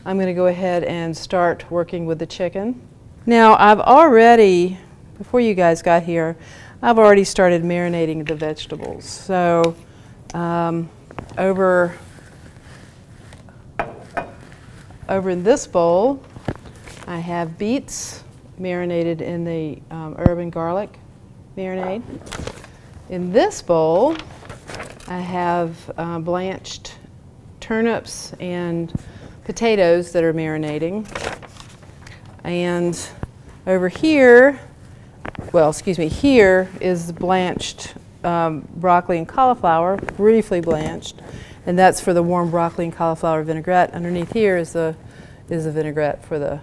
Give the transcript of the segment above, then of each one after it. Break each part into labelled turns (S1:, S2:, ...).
S1: I'm going to go ahead and start working with the chicken. Now I've already, before you guys got here, I've already started marinating the vegetables. So over in this bowl, I have beets marinated in the herb and garlic marinade. In this bowl, I have blanched turnips and potatoes that are marinating. And over here, well, excuse me, here is blanched broccoli and cauliflower, briefly blanched. And that's for the warm broccoli and cauliflower vinaigrette. Underneath here is the vinaigrette for the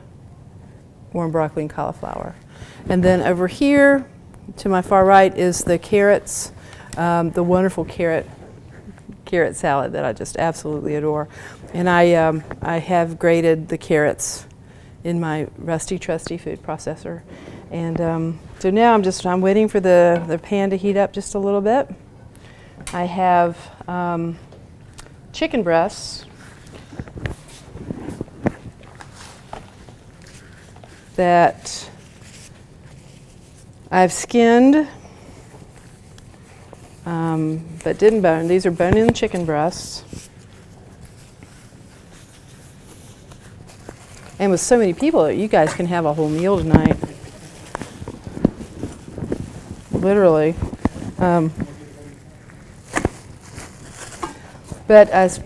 S1: warm broccoli and cauliflower. And then over here, to my far right, is the carrots, the wonderful carrot salad that I just absolutely adore. And I have grated the carrots in my rusty trusty food processor. And so now I'm waiting for the pan to heat up just a little bit. I have chicken breasts that I've skinned but didn't bone. These are bone-in chicken breasts. And with so many people, you guys can have a whole meal tonight. Literally. But as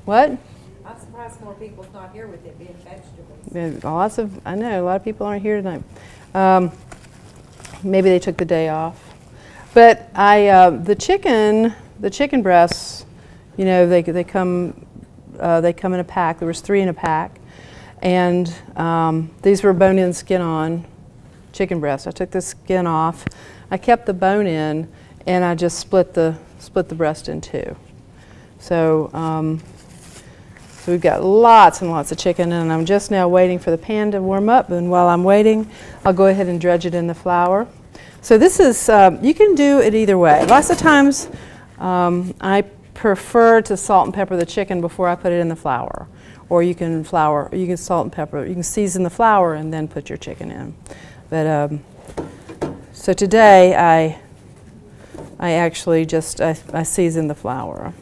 S1: what?
S2: I'm surprised more people's not here with it being vegetables.
S1: I know, a lot of people aren't here tonight. Maybe they took the day off. But the chicken breasts, you know, they come in a pack. There was 3 in a pack, and these were bone-in, skin-on chicken breasts. I took the skin off. I kept the bone in, and I just split the breast in 2. So, so we've got lots and lots of chicken, and I'm just now waiting for the pan to warm up. And while I'm waiting, I'll go ahead and dredge it in the flour. So this is, you can do it either way. Lots of times I prefer to salt and pepper the chicken before I put it in the flour. Or you can salt and pepper, you can season the flour and then put your chicken in. But so today I actually just, I season the flour.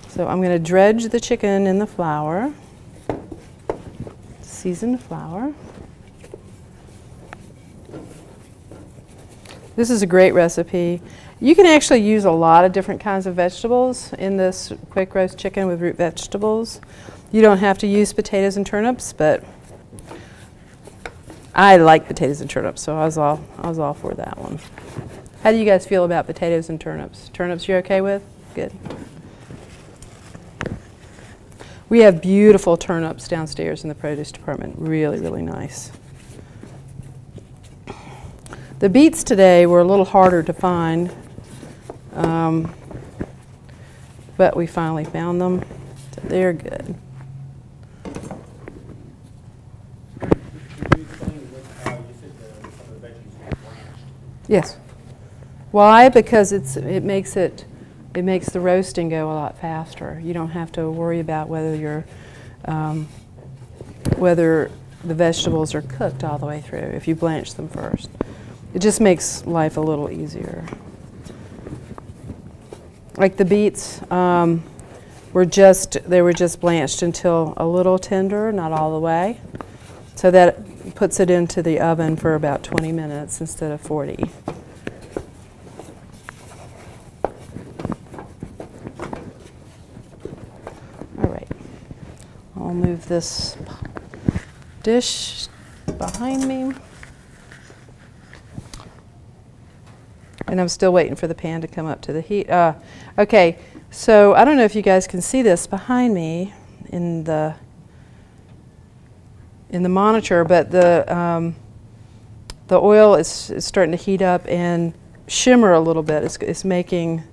S1: So I'm going to dredge the chicken in the flour, season the flour. This is a great recipe. You can actually use a lot of different kinds of vegetables in this quick roast chicken with root vegetables. You don't have to use potatoes and turnips, but I like potatoes and turnips, so I was all for that one. How do you guys feel about potatoes and turnips? Turnips you're okay with? Good. We have beautiful turnips downstairs in the produce department. Really, really nice. The beets today were a little harder to find, but we finally found them. So they're good. Yes. Why? Because it makes the roasting go a lot faster. You don't have to worry about whether whether the vegetables are cooked all the way through if you blanch them first. It just makes life a little easier. Like the beets, they were just blanched until a little tender, not all the way. So that puts it into the oven for about 20 minutes instead of 40. All right, I'll move this dish behind me. And I'm still waiting for the pan to come up to the heat. Okay, so I don't know if you guys can see this behind me in the monitor, but the oil is starting to heat up and shimmer a little bit. It's making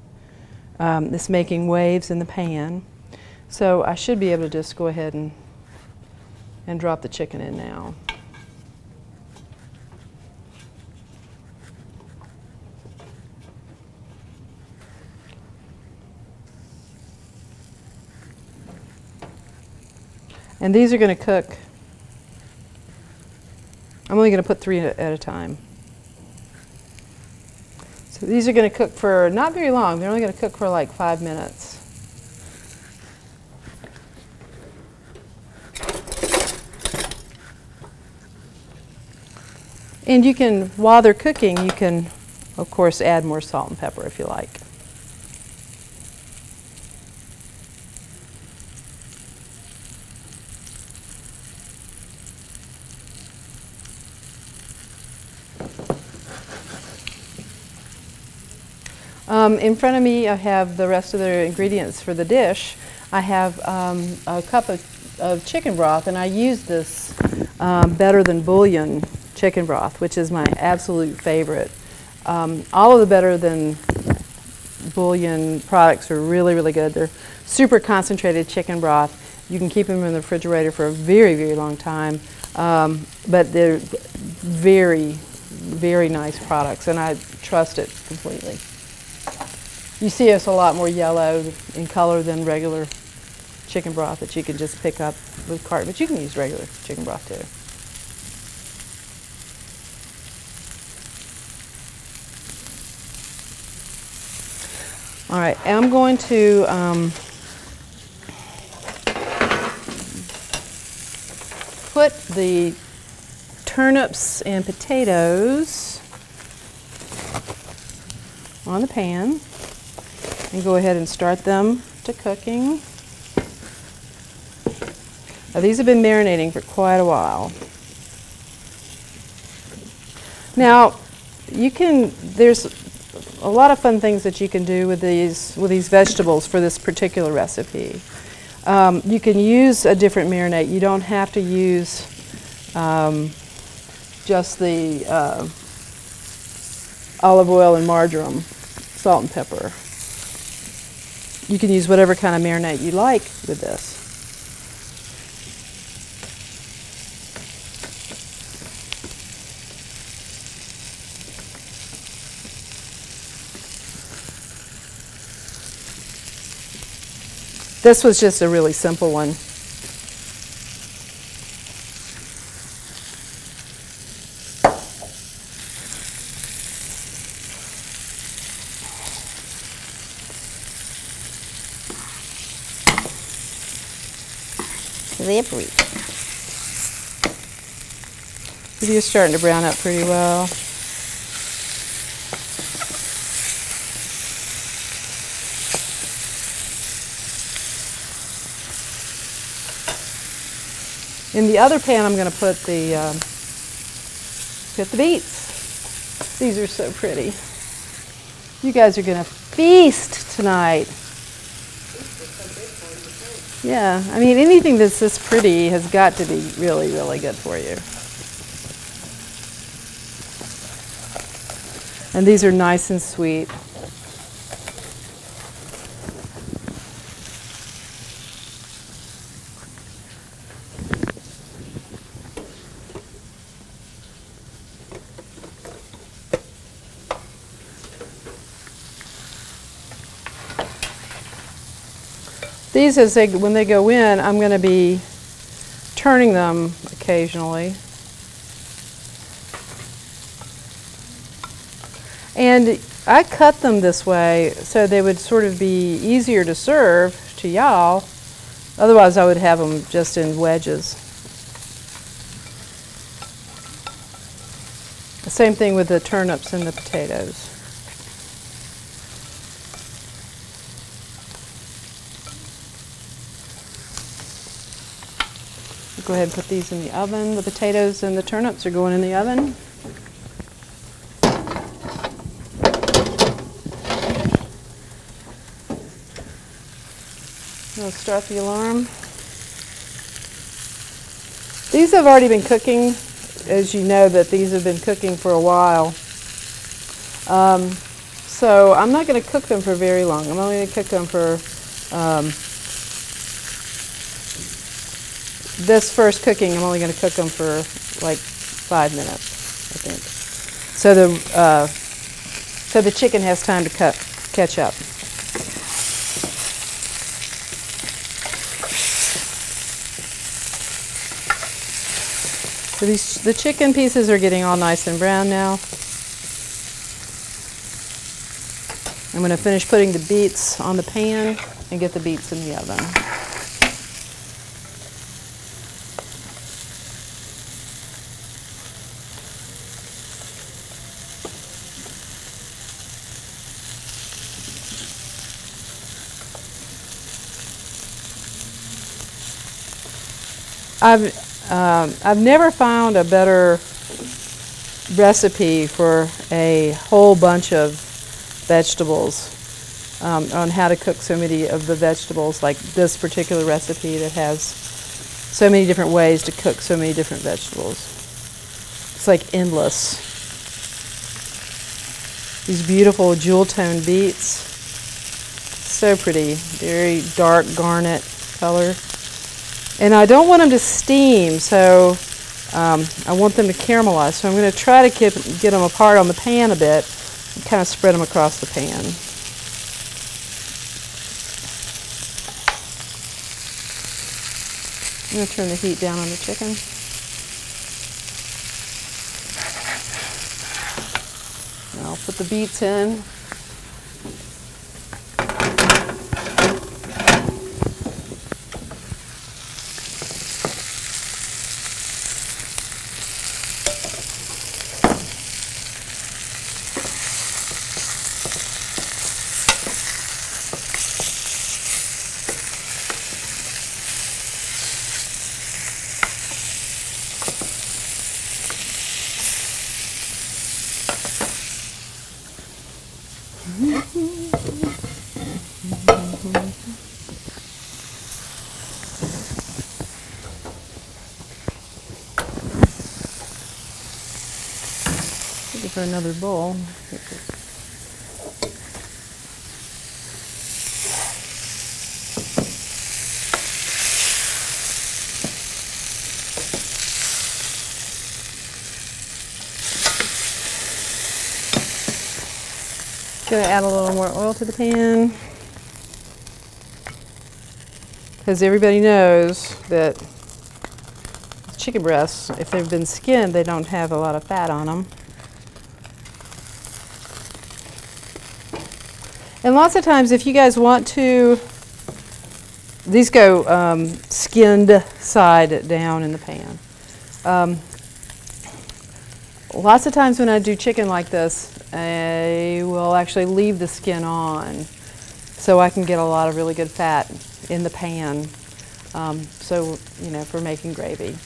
S1: waves in the pan. So I should be able to just go ahead and drop the chicken in now. And these are going to cook. I'm only going to put 3 at a time. So these are going to cook for not very long. They're only going to cook for like 5 minutes. And you can, while they're cooking, you can, of course, add more salt and pepper if you like. In front of me, I have the rest of the ingredients for the dish. I have a cup of chicken broth, and I use this Better Than Bouillon chicken broth, which is my absolute favorite. All of the Better Than Bouillon products are really, really good. They're super concentrated chicken broth. You can keep them in the refrigerator for a very, very long time, but they're very, very nice products, and I trust it completely. You see it's a lot more yellow in color than regular chicken broth that you can just pick up with carton, but you can use regular chicken broth too. All right, I'm going to put the turnips and potatoes on the pan and go ahead and start them to cooking. Now, these have been marinating for quite a while. Now, there's a lot of fun things that you can do with these vegetables for this particular recipe. You can use a different marinade. You don't have to use just the olive oil and marjoram, salt and pepper. You can use whatever kind of marinade you like with this. This was just a really simple one.
S3: Slippery.
S1: These are starting to brown up pretty well. In the other pan, I'm going to put the beets. These are so pretty. You guys are going to feast tonight. Yeah, I mean, anything that's this pretty has got to be really, really good for you. And these are nice and sweet. These, when they go in, I'm going to be turning them occasionally. And I cut them this way so they would sort of be easier to serve to y'all. Otherwise, I would have them just in wedges. The same thing with the turnips and the potatoes. Go ahead and put these in the oven. The potatoes and the turnips are going in the oven. I'll start the alarm. These have already been cooking. As you know, that these have been cooking for a while. So I'm not going to cook them for very long. I'm only going to cook them for this first cooking. I'm only going to cook them for like 5 minutes, I think. So the chicken has time to catch up. So the chicken pieces are getting all nice and brown now. I'm going to finish putting the beets on the pan and get the beets in the oven. I've never found a better recipe for a whole bunch of vegetables on how to cook so many of the vegetables, like this particular recipe that has so many different ways to cook so many different vegetables. It's like endless. These beautiful jewel-toned beets, so pretty, very dark garnet color. And I don't want them to steam, so I want them to caramelize. So I'm going to try to get them apart on the pan a bit and kind of spread them across the pan. I'm going to turn the heat down on the chicken. And I'll put the beets in. Looking for another bowl. Gonna add a little more oil to the pan, because everybody knows that chicken breasts, if they've been skinned, they don't have a lot of fat on them. And lots of times, if you guys want to, these go skinned side down in the pan. Lots of times when I do chicken like this, I will actually leave the skin on so I can get a lot of really good fat in the pan, so, you know, for making gravy.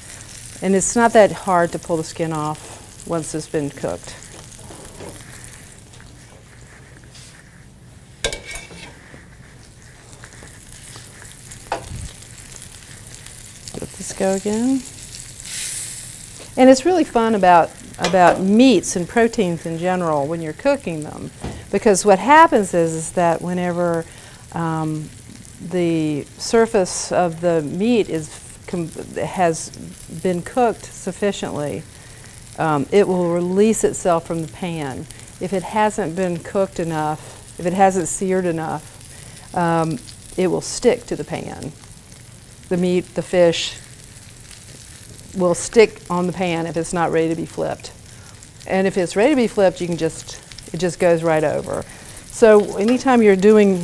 S1: And it's not that hard to pull the skin off once it's been cooked. Let this go again. And it's really fun about meats and proteins in general when you're cooking them, because what happens is that whenever the surface of the meat has been cooked sufficiently, it will release itself from the pan. If it hasn't been cooked enough, if it hasn't seared enough, it will stick to the pan. The meat, the fish, will stick on the pan if it's not ready to be flipped. And if it's ready to be flipped, it just goes right over. So anytime you're doing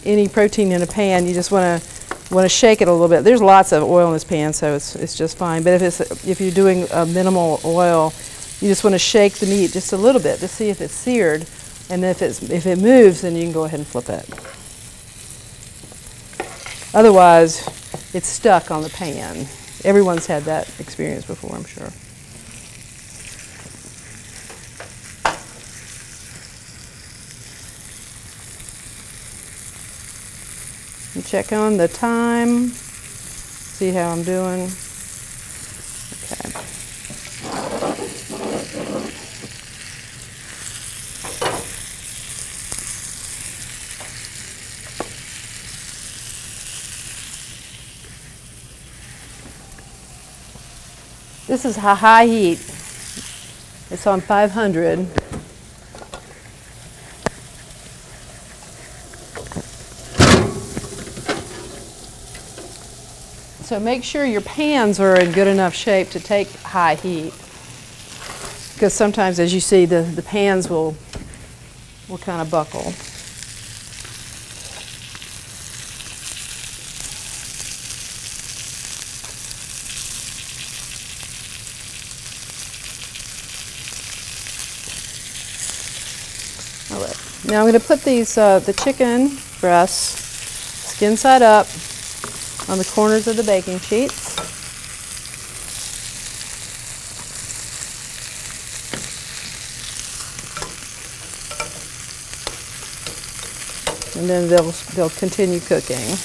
S1: any protein in a pan, you just want to shake it a little bit. There's lots of oil in this pan, so it's just fine. But if you're doing minimal oil, you just want to shake the meat just a little bit to see if it's seared. And if it moves, then you can go ahead and flip it. Otherwise, it's stuck on the pan. Everyone's had that experience before, I'm sure. And check on the time, see how I'm doing. Okay. This is high heat. It's on 500. So make sure your pans are in good enough shape to take high heat. Because sometimes, as you see, the pans will kind of buckle. All right. Now I'm going to put these the chicken breasts skin side up on the corners of the baking sheets. And then they'll continue cooking.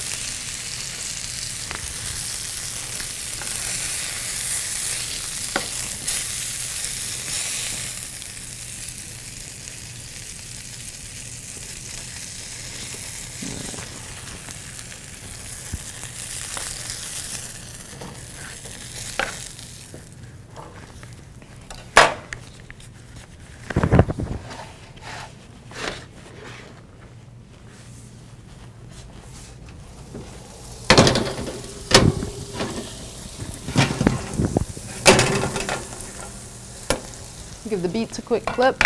S1: Give the beets a quick flip.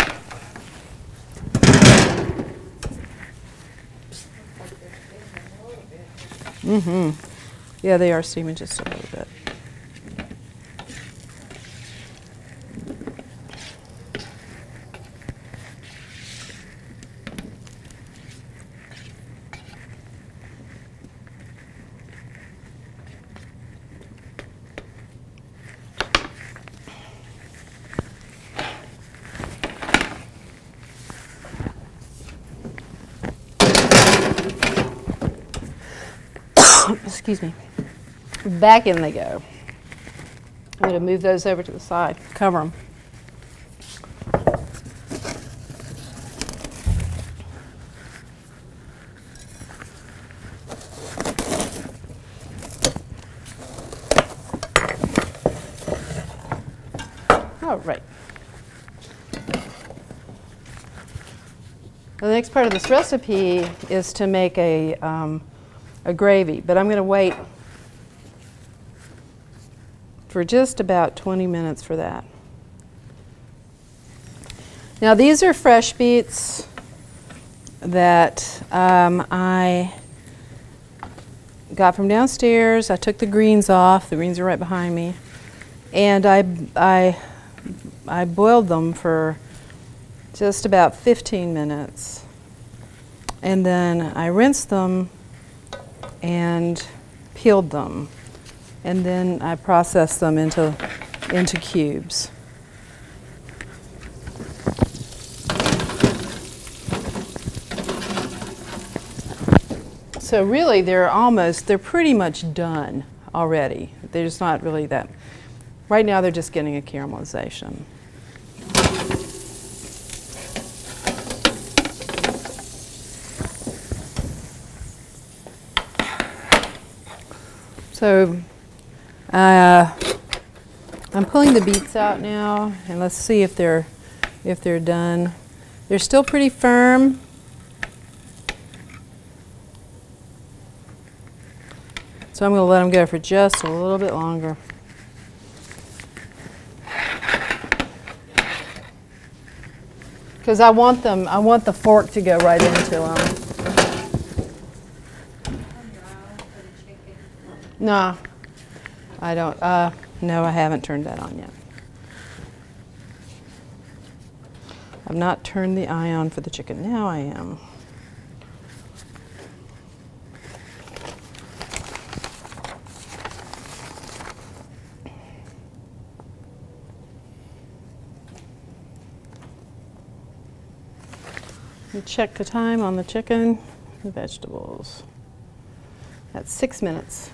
S1: Mm-hmm. Yeah, they are steaming just a little bit. Excuse me. Back in they go. I'm going to move those over to the side. Cover them. All right. The next part of this recipe is to make a gravy, but I'm going to wait for just about 20 minutes for that. Now these are fresh beets that I got from downstairs. I took the greens off. The greens are right behind me. And I boiled them for just about 15 minutes. And then I rinsed them and peeled them. And then I processed them into cubes. So really they're pretty much done already. They're just not really that, right now they're just getting a caramelization. So I'm pulling the beets out now, and let's see if they're done. They're still pretty firm. So I'm going to let them go for just a little bit longer. Because I want the fork to go right into them. No, I don't. No, I haven't turned that on yet. I've not turned the eye on for the chicken. Now I am. Check the time on the chicken and vegetables. That's 6 minutes.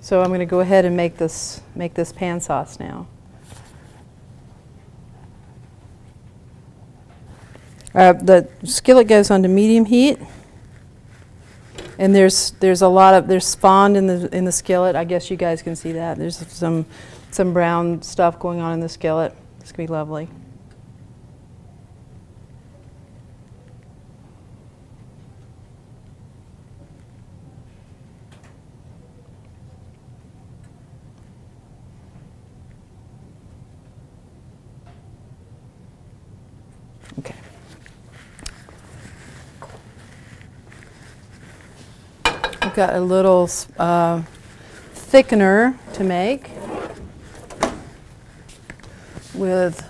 S1: So I'm going to go ahead and make this pan sauce now. The skillet goes on to medium heat, and there's fond in the skillet. I guess you guys can see that. There's some brown stuff going on in the skillet. It's going to be lovely. I've got a little thickener to make with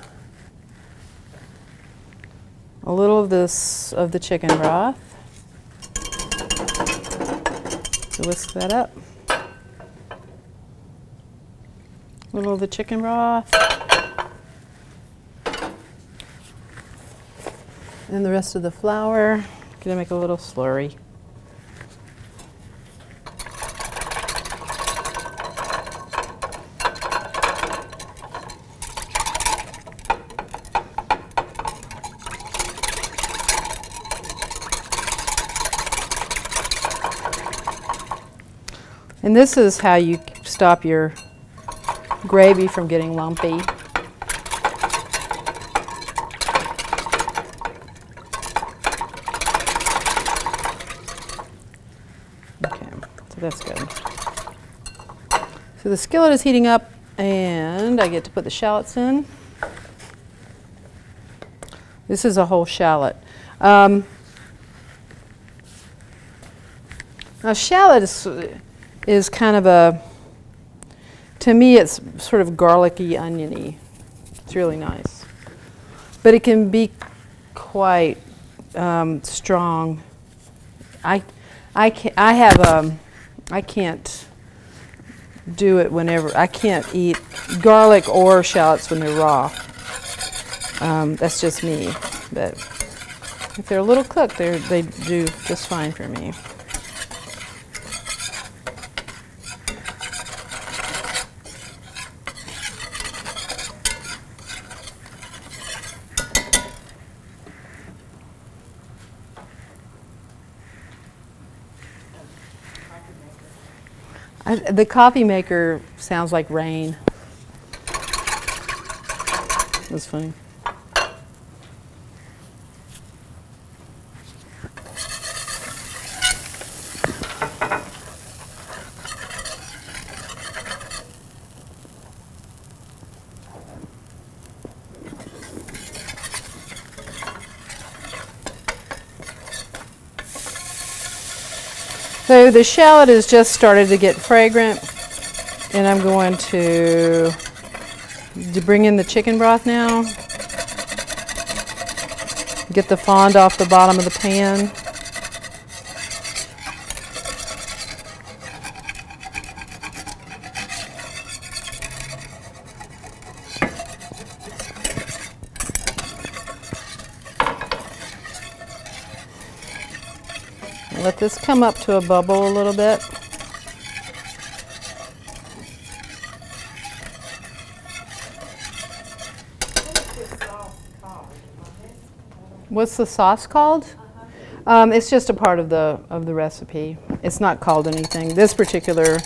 S1: a little of this of the chicken broth. So whisk that up. A little of the chicken broth. And the rest of the flour. Gonna make a little slurry. And this is how you stop your gravy from getting lumpy. Okay, so that's good. So the skillet is heating up and I get to put the shallots in. This is a whole shallot. Now shallot is kind of a, to me it's sort of garlicky, oniony. It's really nice. But it can be quite strong. I can't do it whenever, I can't eat garlic or shallots when they're raw. That's just me. But if they're a little cooked, they do just fine for me. The coffee maker sounds like rain. That's funny. So the shallot has just started to get fragrant, and I'm going to bring in the chicken broth now. Get the fond off the bottom of the pan. Let this come up to a bubble a little bit. What's the sauce called? It's just a part of the recipe. It's not called anything. This particular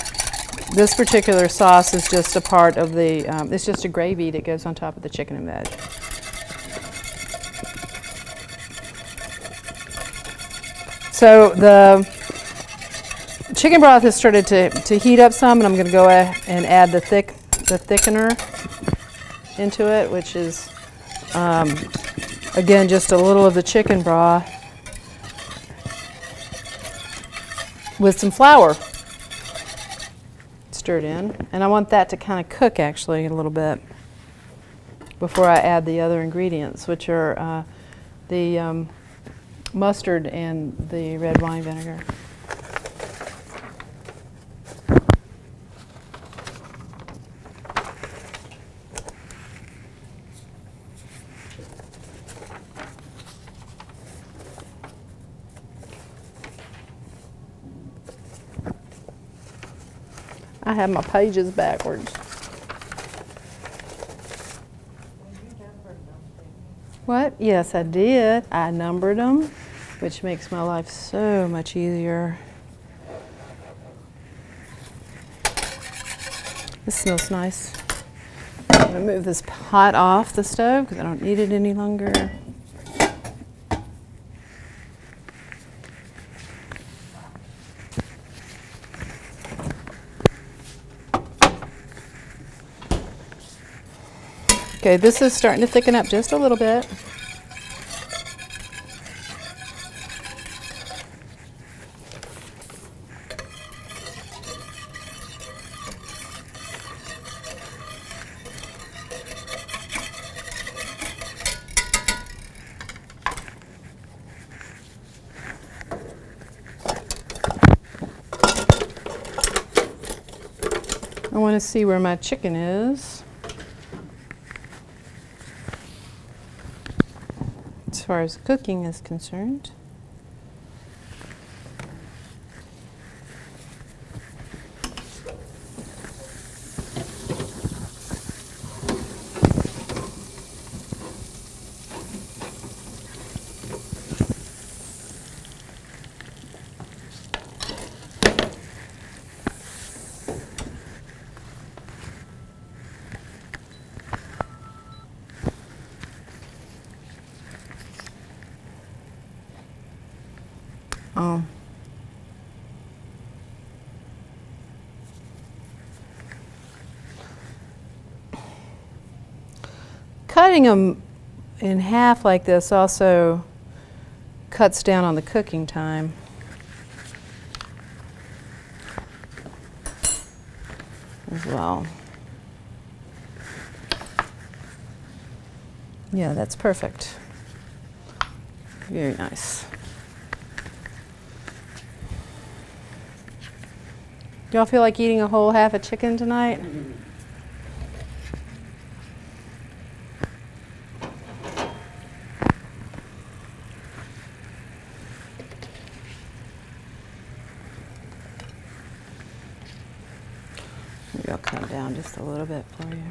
S1: sauce is just a part of the. It's just a gravy that goes on top of the chicken and veg. So the chicken broth has started to heat up some, and I'm going to go and add the thickener into it, which is, again, just a little of the chicken broth with some flour stirred in. And I want that to kind of cook, actually, a little bit before I add the other ingredients, which are the mustard and the red wine vinegar. I have my pages backwards. What? Yes, I did. I numbered them, which makes my life so much easier. This smells nice. I'm going to move this pot off the stove because I don't need it any longer. Okay, this is starting to thicken up just a little bit. I want to see where my chicken is. As far as cooking is concerned. Cutting them in half like this also cuts down on the cooking time. As well. Yeah, that's perfect. Very nice. Do y'all feel like eating a whole half a chicken tonight? Maybe I'll cut it down just a little bit for you.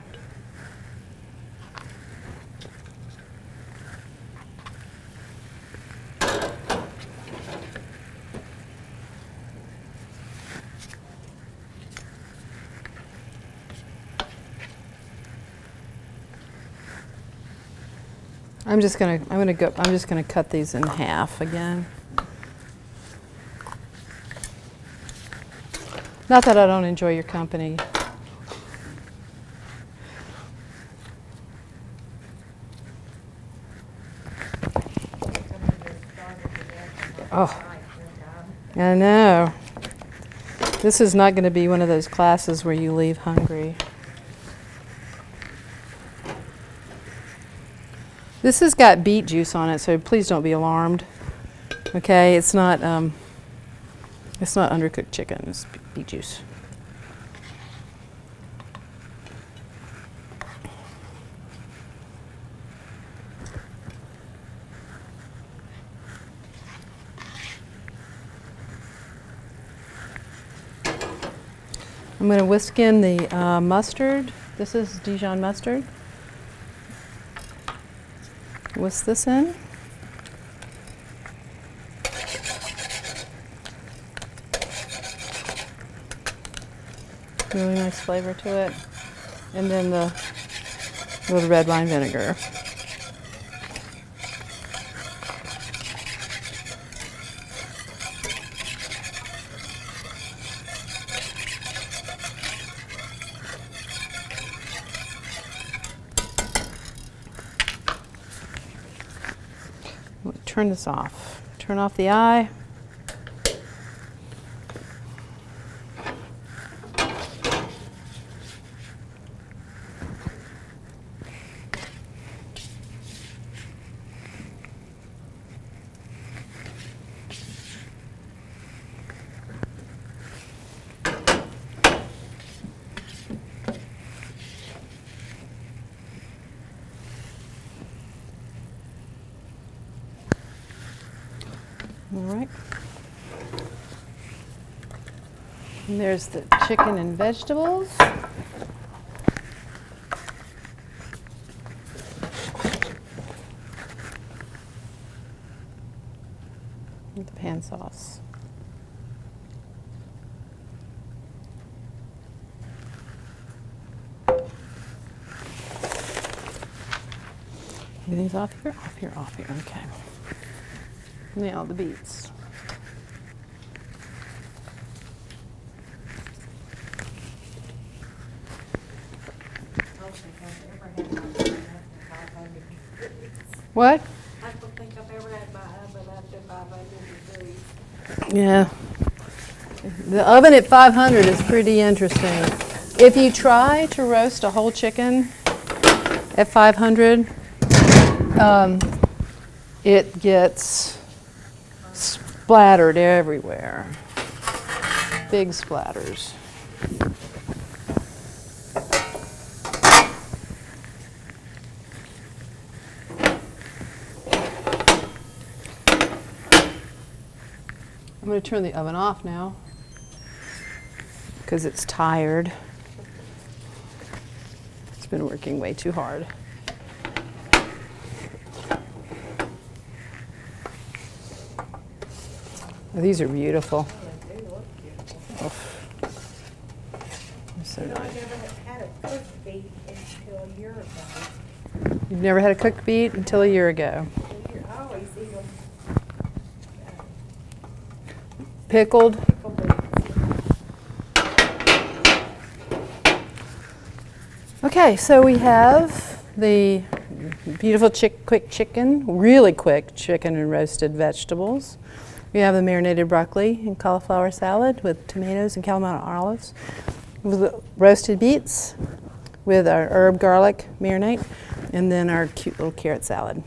S1: I'm just gonna cut these in half again. Not that I don't enjoy your company. Oh, I know. This is not going to be one of those classes where you leave hungry. This has got beet juice on it, so please don't be alarmed. Okay, it's not undercooked chicken. It's beet juice. I'm going to whisk in the mustard. This is Dijon mustard. Whisk this in. Really nice flavor to it. And then the little red wine vinegar. Turn this off. Turn off the eye. All right. And there's the chicken and vegetables. And the pan sauce. Everything's off here, off here, off here. Okay. Now the beets. What?
S2: I don't think I've ever had my oven after 500 degrees.
S1: Yeah. The oven at 500 is pretty interesting. If you try to roast a whole chicken at 500, it gets splattered everywhere. Big splatters. I'm going to turn the oven off now because it's tired. It's been working way too hard. Oh, these are beautiful.
S2: Yeah, they look beautiful.
S1: Oof. They're so
S2: You know, I
S1: nice.
S2: never had a cooked beet until a year ago.
S1: You've never had a cooked beet until a year ago.
S2: I always eat them
S1: Pickled.
S2: pickled beets.
S1: Okay, so we have the beautiful quick chicken, really quick chicken and roasted vegetables. We have the marinated broccoli and cauliflower salad with tomatoes and Kalamata olives, with the roasted beets, with our herb garlic marinade, and then our cute little carrot salad.